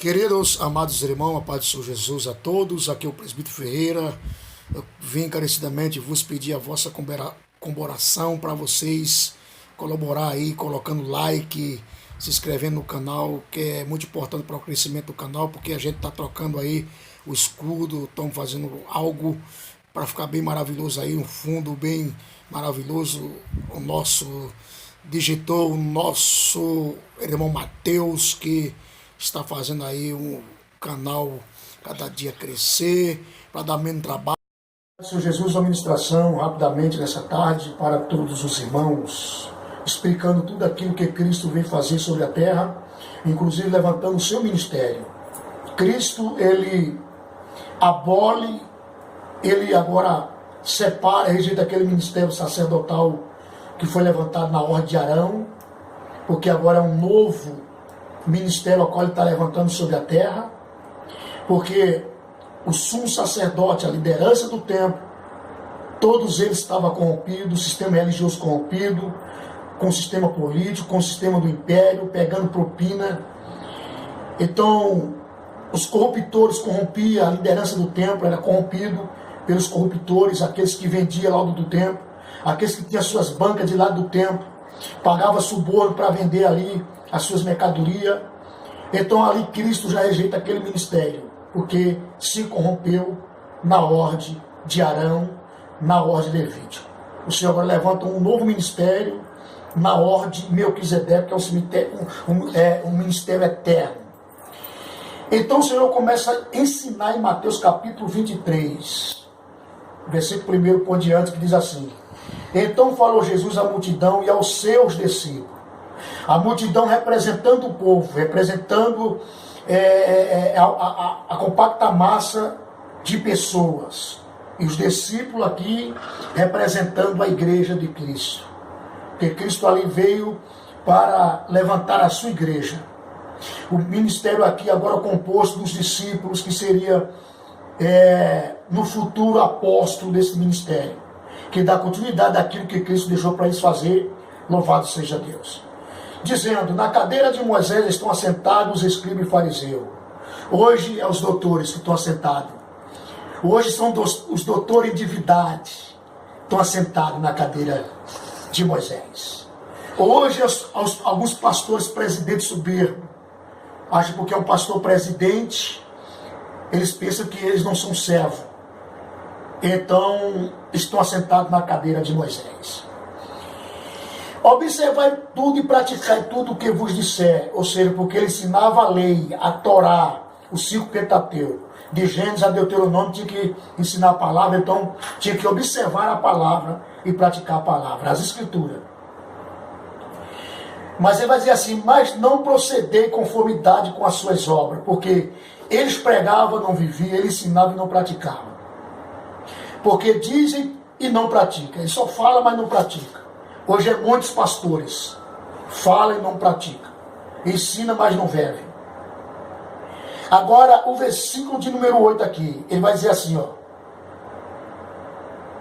Queridos, amados irmãos, a paz do Senhor Jesus a todos, aqui é o presbítero Ferreira. Eu vim encarecidamente vos pedir a vossa colaboração para vocês colaborar aí, colocando like, se inscrevendo no canal, que é muito importante para o crescimento do canal, porque a gente está trocando aí o escudo, estamos fazendo algo para ficar bem maravilhoso aí, um fundo bem maravilhoso. O nosso digitou, o nosso irmão Mateus, que está fazendo aí um canal cada dia crescer, para dar menos trabalho. Senhor Jesus, a ministração rapidamente nessa tarde para todos os irmãos, explicando tudo aquilo que Cristo veio fazer sobre a terra, inclusive levantando o seu ministério. Cristo, ele abole, ele agora separa, rejeita aquele ministério sacerdotal que foi levantado na ordem de Arão, porque agora é um novo ministério ao qual ele está levantando sobre a terra, porque o sumo sacerdote, a liderança do templo, todos eles estavam corrompidos, o sistema religioso corrompido, com o sistema político, com o sistema do império, pegando propina. Então, os corruptores corrompiam, a liderança do templo era corrompido pelos corruptores, aqueles que vendiam lá do templo, aqueles que tinham suas bancas de lado do templo, pagavam suborno para vender ali as suas mercadorias. Então ali Cristo já rejeita aquele ministério, porque se corrompeu na ordem de Arão, na ordem de Levítico. O Senhor agora levanta um novo ministério na ordem de Melquisedeque, que é um ministério eterno. Então o Senhor começa a ensinar em Mateus capítulo 23, versículo 1 por diante, que diz assim: Então falou Jesus à multidão e aos seus discípulos. A multidão representando o povo, representando a compacta massa de pessoas. E os discípulos aqui representando a igreja de Cristo. Porque Cristo ali veio para levantar a sua igreja. O ministério aqui agora composto dos discípulos, que seria no futuro apóstolo desse ministério, que dá continuidade àquilo que Cristo deixou para eles fazer. Louvado seja Deus. Dizendo: na cadeira de Moisés estão assentados os escribas e fariseus. Hoje é os doutores que estão assentados. Hoje são os doutores em divindade, estão assentados na cadeira de Moisés. Hoje alguns pastores presidentes soberbos, acham porque é um pastor presidente, eles pensam que eles não são servos. Então estão assentados na cadeira de Moisés. Observai tudo e praticai tudo o que vos disser. Ou seja, porque ele ensinava a lei, a Torá, os 5 Pentateucos. De Gênesis a Deuteronômio tinha que ensinar a palavra, então tinha que observar a palavra e praticar a palavra, as escrituras. Mas ele vai dizer assim: mas não procedei em conformidade com as suas obras, porque eles pregavam, não viviam, eles ensinavam e não praticavam. Porque dizem e não praticam, eles só falam, mas não praticam. Hoje muitos pastores falam e não praticam, ensinam, mas não vivem. Agora o versículo de número 8 aqui, ele vai dizer assim,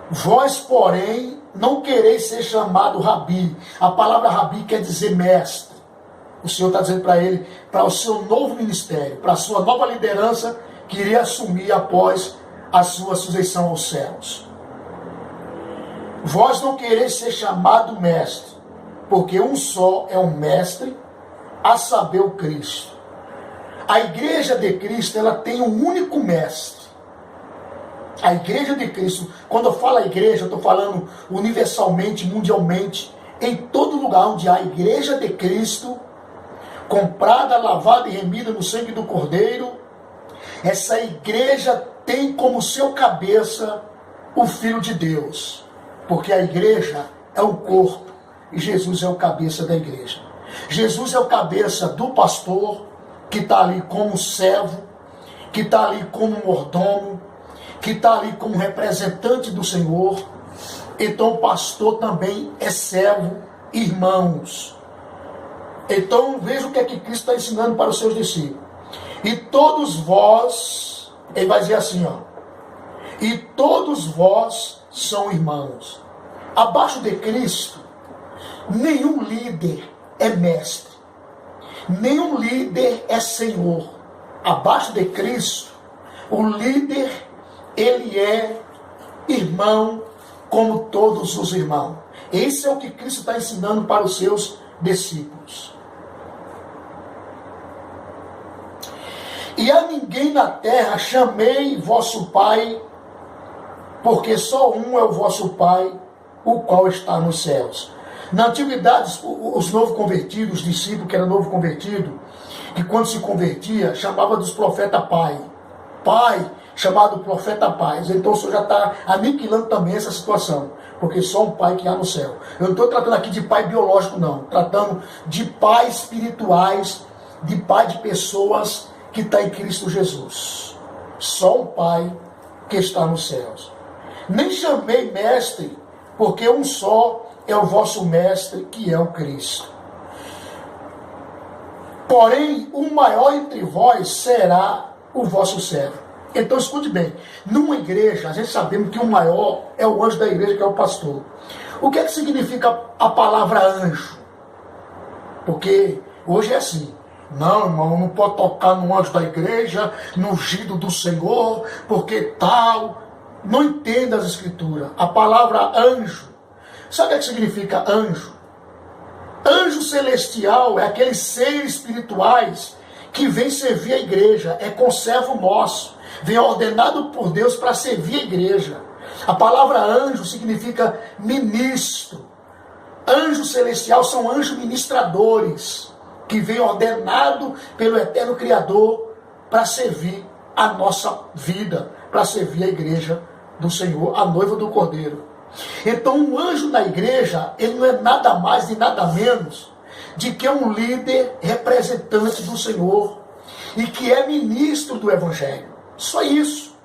vós, porém, não quereis ser chamado rabi. A palavra rabi quer dizer mestre. O Senhor está dizendo para ele, para o seu novo ministério, para a sua nova liderança que iria assumir após a sua sujeição aos céus. Vós não quereis ser chamado mestre, porque um só é um mestre, a saber, o Cristo. A igreja de Cristo, ela tem um único mestre. A igreja de Cristo, quando eu falo a igreja, eu estou falando universalmente, mundialmente, em todo lugar onde há a igreja de Cristo, comprada, lavada e remida no sangue do Cordeiro, essa igreja tem como seu cabeça o Filho de Deus. Porque a igreja é um corpo e Jesus é o cabeça da igreja. Jesus é o cabeça do pastor, que está ali como servo, que está ali como mordomo, que está ali como representante do Senhor. Então o pastor também é servo, irmãos. Então veja o que é que Cristo está ensinando para os seus discípulos. E todos vós, ele vai dizer assim, e todos vós são irmãos. Abaixo de Cristo, nenhum líder é mestre. Nenhum líder é senhor. abaixo de Cristo, o líder, ele é irmão como todos os irmãos. Esse é o que Cristo está ensinando para os seus discípulos. E a ninguém na terra chamei vosso Pai, porque só um é o vosso Pai, o qual está nos céus. Na antiguidade, os novo convertidos, os discípulos que eram novo convertido, que quando se convertia, chamava dos profetas Pai. Pai, chamado profeta Pai. Então o Senhor já está aniquilando também essa situação, porque só um Pai que há no céu. Eu não estou tratando aqui de pai biológico, não. Tratando de pais espirituais, de pai de pessoas que está em Cristo Jesus. Só um Pai que está nos céus. Nem chamei mestre, porque um só é o vosso mestre, que é o Cristo. Porém, o maior entre vós será o vosso servo. Então escute bem, numa igreja, a gente sabemos que o maior é o anjo da igreja, que é o pastor. O que é que significa a palavra anjo? Porque hoje é assim. Não, irmão, não pode tocar no anjo da igreja, no ungido do Senhor, porque tal. Não entenda as escrituras. A palavra anjo, sabe o que significa anjo? Anjo celestial é aqueles seres espirituais que vem servir a igreja, é conservo nosso, vem ordenado por Deus para servir a igreja. A palavra anjo significa ministro. Anjo celestial são anjos ministradores, que vem ordenado pelo eterno Criador para servir a nossa vida, para servir a igreja do Senhor, a noiva do Cordeiro. Então um anjo na igreja, ele não é nada mais e nada menos de que um líder representante do Senhor e que é ministro do Evangelho. Só isso.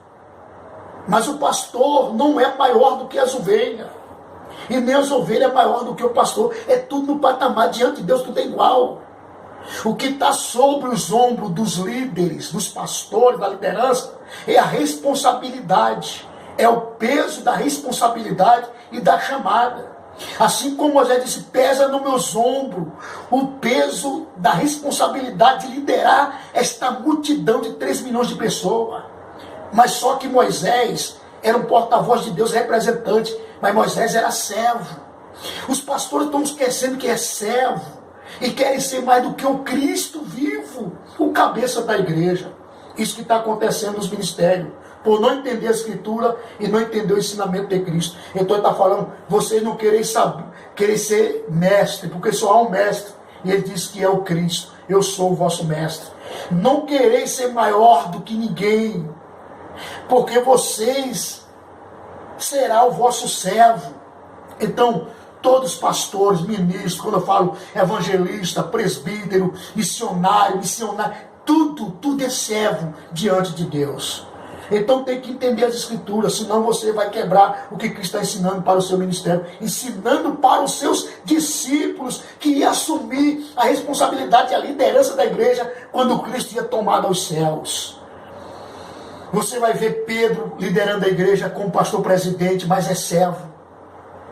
Mas o pastor não é maior do que as ovelhas. E nem as ovelhas é maior do que o pastor. É tudo no patamar, diante de Deus tudo é igual. O que está sobre os ombros dos líderes, dos pastores, da liderança, é a responsabilidade. É o peso da responsabilidade e da chamada. Assim como Moisés disse, pesa nos meus ombros o peso da responsabilidade de liderar esta multidão de 3 milhões de pessoas. Mas só que Moisés era um porta-voz de Deus, representante, mas Moisés era servo. Os pastores estão esquecendo que é servo e querem ser mais do que o Cristo vivo, o cabeça da igreja. Isso que está acontecendo nos ministérios, por não entender a escritura e não entender o ensinamento de Cristo. Então ele está falando, vocês não querem ser mestre, porque só há um mestre. E ele diz que é o Cristo, eu sou o vosso mestre. Não quereis ser maior do que ninguém, porque vocês será o vosso servo. Então, todos os pastores, ministros, quando eu falo evangelista, presbítero, missionário, tudo é servo diante de Deus. Então tem que entender as escrituras, senão você vai quebrar o que Cristo está ensinando para o seu ministério, ensinando para os seus discípulos que ia assumir a responsabilidade e a liderança da igreja quando Cristo ia tomar aos céus. Você vai ver Pedro liderando a igreja como pastor presidente, mas é servo.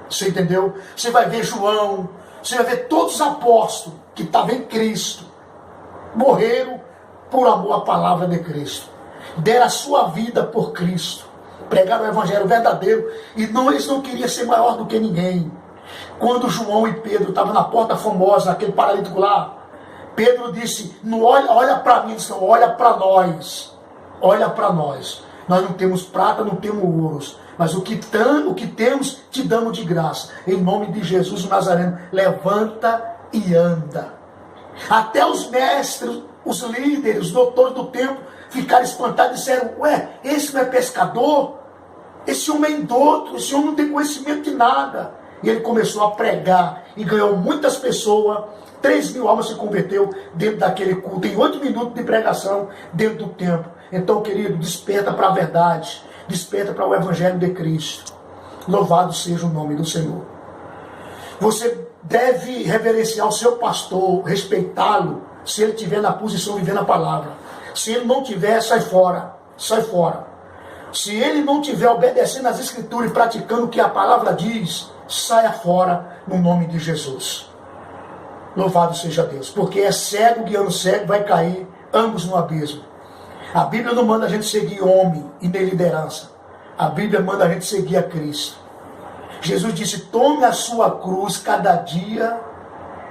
Você entendeu? Você vai ver João, você vai ver todos os apóstolos que estavam em Cristo, morreram por amor à palavra de Cristo. Deram a sua vida por Cristo. Pregaram o evangelho verdadeiro. E eles não queriam ser maior do que ninguém. Quando João e Pedro estavam na porta famosa, aquele paralítico lá, Pedro disse, não olha para mim, não, olha para nós. Olha para nós. Nós não temos prata, não temos ouros. Mas o que temos, te damos de graça. Em nome de Jesus o Nazareno, levanta e anda. Até os mestres, os líderes, os doutores do templo, ficaram espantados e disseram, ué, esse não é pescador? Esse homem é douto, esse homem não tem conhecimento de nada. E ele começou a pregar e ganhou muitas pessoas, 3.000 almas se converteu dentro daquele culto, em 8 minutos de pregação dentro do templo. Então, querido, desperta para a verdade, desperta para o Evangelho de Cristo. Louvado seja o nome do Senhor. Você deve reverenciar o seu pastor, respeitá-lo, se ele estiver na posição de viver na palavra. Se ele não tiver, sai fora, sai fora. Se ele não estiver obedecendo às escrituras e praticando o que a palavra diz, saia fora no nome de Jesus. Louvado seja Deus, porque é cego guiando cego, vai cair ambos no abismo. A Bíblia não manda a gente seguir homem e nem liderança. A Bíblia manda a gente seguir a Cristo. Jesus disse: tome a sua cruz cada dia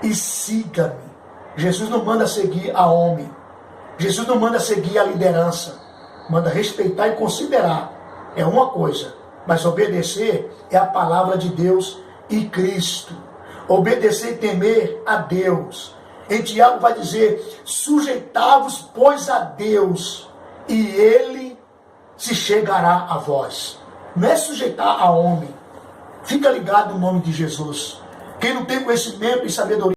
e siga-me. Jesus não manda seguir a homem. Jesus não manda seguir a liderança. Manda respeitar e considerar. É uma coisa. Mas obedecer é a palavra de Deus e Cristo. Obedecer e temer a Deus. Em Tiago vai dizer: sujeitai-vos, pois, a Deus, e Ele se chegará a vós. Não é sujeitar a homem. Fica ligado no nome de Jesus. Quem não tem conhecimento e sabedoria